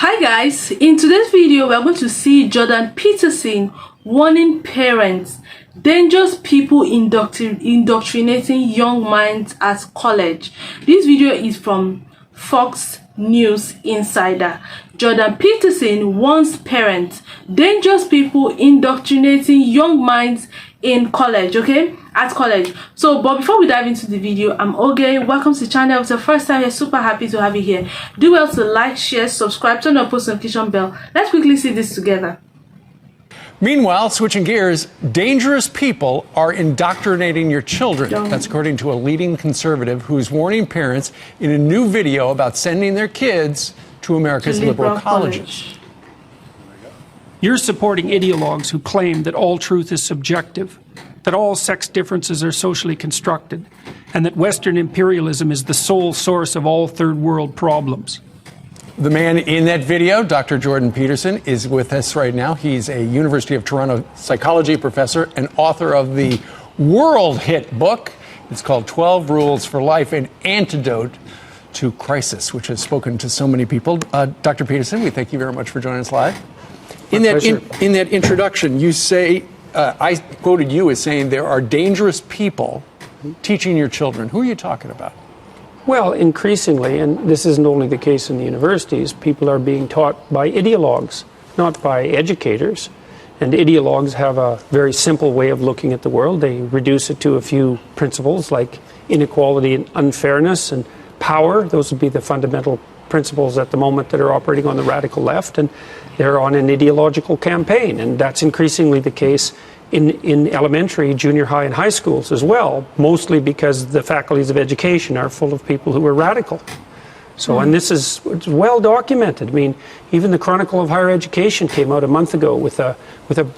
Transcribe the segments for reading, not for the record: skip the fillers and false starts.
Hi guys, in today's video we're going to see Jordan Peterson warning parents, dangerous people indoctrinating young minds at college. This video is from Fox News Insider. Jordan Peterson warns parents, dangerous people indoctrinating young minds in college, at college. But before we dive into the video, I'm Oge. Welcome to the channel. If it's your first time, we're super happy to have you here. Do well to like, share, subscribe, turn on post notification bell. Let's quickly see this together. Meanwhile, switching gears, dangerous people are indoctrinating your children. That's according to a leading conservative who's warning parents in a new video about sending their kids to America's liberal colleges. You're supporting ideologues who claim that all truth is subjective, that all sex differences are socially constructed, and that Western imperialism is the sole source of all third world problems. The man in that video, Dr. Jordan Peterson, is with us right now. He's a University of Toronto psychology professor and author of the world hit book. It's called 12 Rules for Life, an Antidote to Crisis, which has spoken to so many people. Dr. Peterson, we thank you very much for joining us live. In that introduction, you say, I quoted you as saying there are dangerous people teaching your children. Who are you talking about? Well, increasingly, and this isn't only the case in the universities, people are being taught by ideologues, not by educators. And ideologues have a very simple way of looking at the world. They reduce it to a few principles like inequality and unfairness and power. Those would be the fundamental principles at the moment that are operating on the radical left, and they're on an ideological campaign, and that's increasingly the case in elementary, junior high, and high schools as well, mostly because the faculties of education are full of people who are radical. So, and this is well documented. I mean, even the Chronicle of Higher Education came out a month ago with a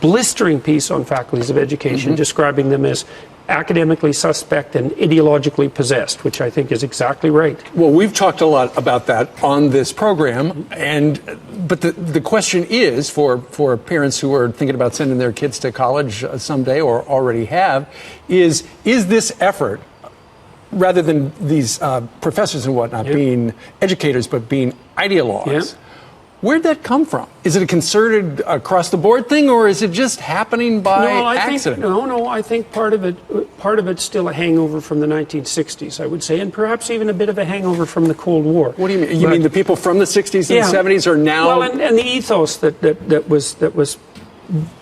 blistering piece on faculties of education, describing them as academically suspect and ideologically possessed, which I think is exactly right. Well, we've talked a lot about that on this program, but the question is for parents who are thinking about sending their kids to college someday or already have, is this effort, rather than these professors and whatnot being educators but being ideologues, where'd that come from? Is it a concerted across-the-board thing, or is it just happening by accident? I think part of it's still a hangover from the 1960s, I would say, and perhaps even a bit of a hangover from the Cold War. What do you mean? You mean the people from the 60s and 70s are now... Well, and the ethos that was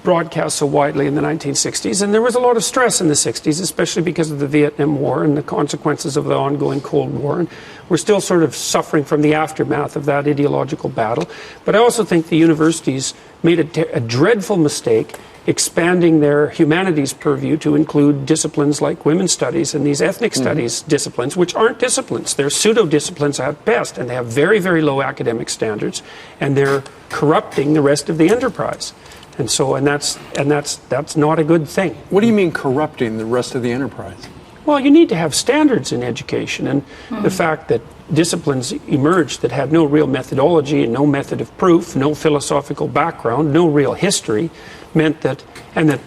broadcast so widely in the 1960s, and there was a lot of stress in the 60s, especially because of the Vietnam War and the consequences of the ongoing Cold War, and we're still sort of suffering from the aftermath of that ideological battle. But I also think the universities made a dreadful mistake expanding their humanities purview to include disciplines like women's studies and these ethnic studies disciplines, which aren't disciplines. They're pseudo-disciplines at best, and they have very, very low academic standards, and they're corrupting the rest of the enterprise. And that's not a good thing. What do you mean corrupting the rest of the enterprise? Well, you need to have standards in education, and the fact that disciplines emerged that had no real methodology and no method of proof, no philosophical background, no real history, meant that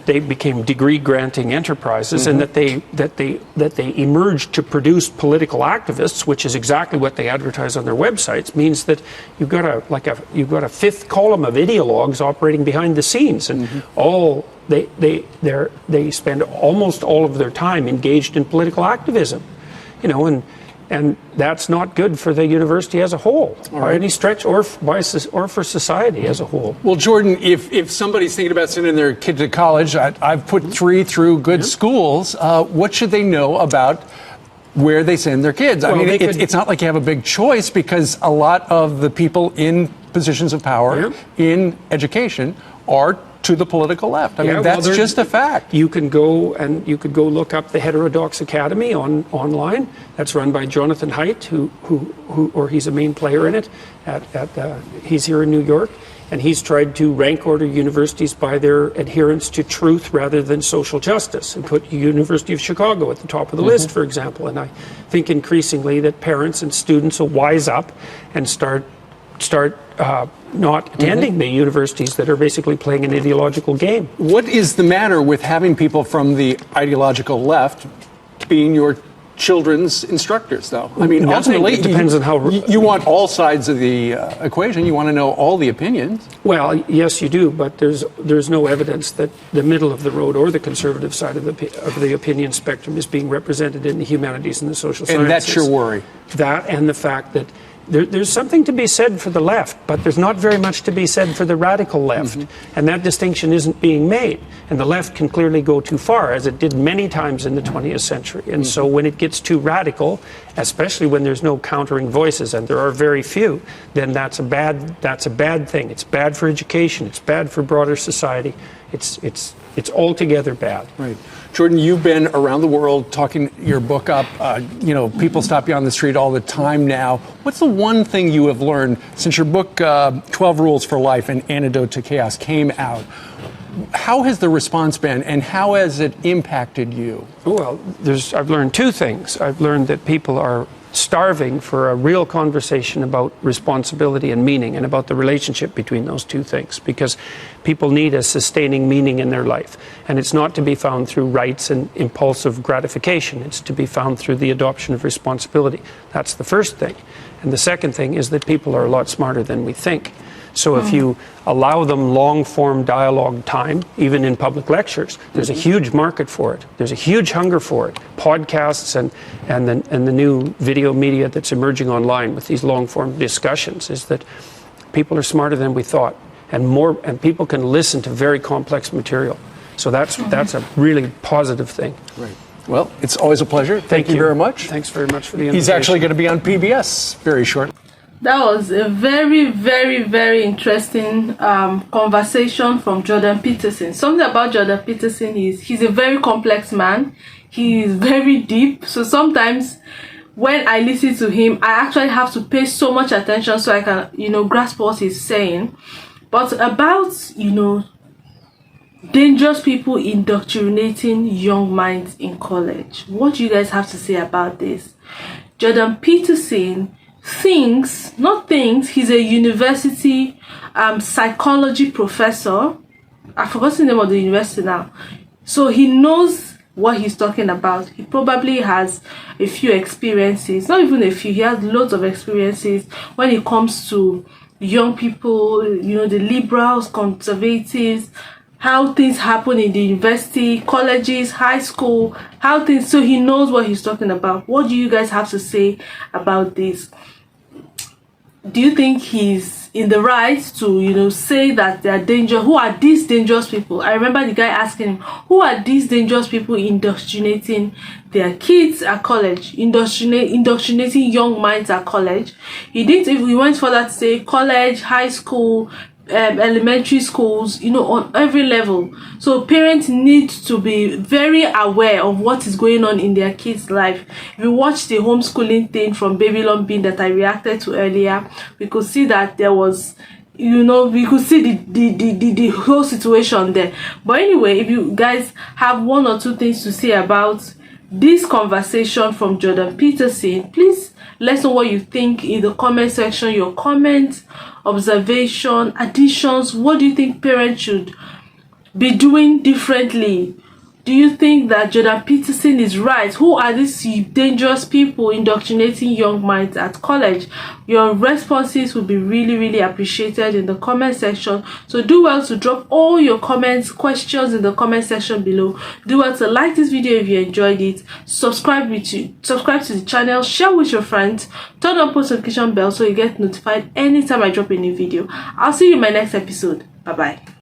they became degree-granting enterprises, and that they emerged to produce political activists, which is exactly what they advertise on their websites. Means that you've got a fifth column of ideologues operating behind the scenes, and they spend almost all of their time engaged in political activism, and that's not good for the university as a whole, by any stretch, or for society as a whole. Well, Jordan, if somebody's thinking about sending their kid to college, I've put 3 through good schools. What should they know about where they send their kids? I mean, it's not like you have a big choice, because a lot of the people in positions of power in education are to the political left. I mean, that's just a fact. You can go look up the Heterodox Academy online. That's run by Jonathan Haidt, who he's a main player in it. He's here in New York, and he's tried to rank order universities by their adherence to truth rather than social justice, and put University of Chicago at the top of the list, for example. And I think increasingly that parents and students will wise up and start not attending the universities that are basically playing an ideological game. What is the matter with having people from the ideological left being your children's instructors, though. I mean, ultimately, it depends on how you want all sides of the equation. You want to know all the opinions. Well, yes, you do, but there's no evidence that the middle of the road or the conservative side of the opinion spectrum is being represented in the humanities and the social sciences. And that's your worry. That and the fact that there's something to be said for the left, but there's not very much to be said for the radical left. And that distinction isn't being made. And the left can clearly go too far, as it did many times in the 20th century. And so when it gets too radical, especially when there's no countering voices, and there are very few, then that's a bad thing. It's bad for education. It's bad for broader society. It's altogether bad. Right. Jordan, you've been around the world talking your book up. People stop you on the street all the time now. What's the one thing you have learned since your book, 12 Rules for Life, An Antidote to Chaos, came out? How has the response been, and how has it impacted you? Well, I've learned two things. I've learned that people are starving for a real conversation about responsibility and meaning, and about the relationship between those two things, because people need a sustaining meaning in their life, and it's not to be found through rights and impulsive gratification. It's to be found through the adoption of responsibility. That's the first thing. And the second thing is that people are a lot smarter than we think. So if you allow them long-form dialogue time, even in public lectures, there's a huge market for it. There's a huge hunger for it. Podcasts and the new video media that's emerging online with these long-form discussions is that people are smarter than we thought, and people can listen to very complex material. So that's a really positive thing. Right. Well, it's always a pleasure. Thank you very much. Thanks very much for the invitation. He's actually going to be on PBS very shortly. That was a very, very, very interesting conversation from Jordan Peterson. Something about Jordan Peterson is he's a very complex man. He is very deep. So sometimes when I listen to him, I actually have to pay so much attention so I can, grasp what he's saying. But about, dangerous people indoctrinating young minds in college. What do you guys have to say about this? Jordan Peterson he's a university psychology professor. I forgot the name of the university now. So he knows what he's talking about. He probably has a few experiences, not even a few, he has loads of experiences when it comes to young people, the liberals, conservatives, how things happen in the university, colleges, high school, so he knows what he's talking about. What do you guys have to say about this? Do you think he's in the right to, say that they are dangerous? Who are these dangerous people? I remember the guy asking him, who are these dangerous people indoctrinating their kids at college, indoctrinating young minds at college? He went further to say college, high school, elementary schools, on every level. So parents need to be very aware of what is going on in their kids' life. If you watch the homeschooling thing from Babylon Bean that I reacted to earlier, we could see that there was, we could see the whole situation there. But anyway, if you guys have one or two things to say about this conversation from Jordan Peterson, please let us know what you think in the comment section. Your comments, observation, additions. What do you think parents should be doing differently? Do you think that Jordan Peterson is right? Who are these dangerous people indoctrinating young minds at college? Your responses will be really, really appreciated in the comment section. So do well to drop all your comments, questions in the comment section below. Do well to like this video if you enjoyed it. Subscribe to the channel, share with your friends, turn on post notification bell so you get notified anytime I drop a new video. I'll see you in my next episode. Bye bye.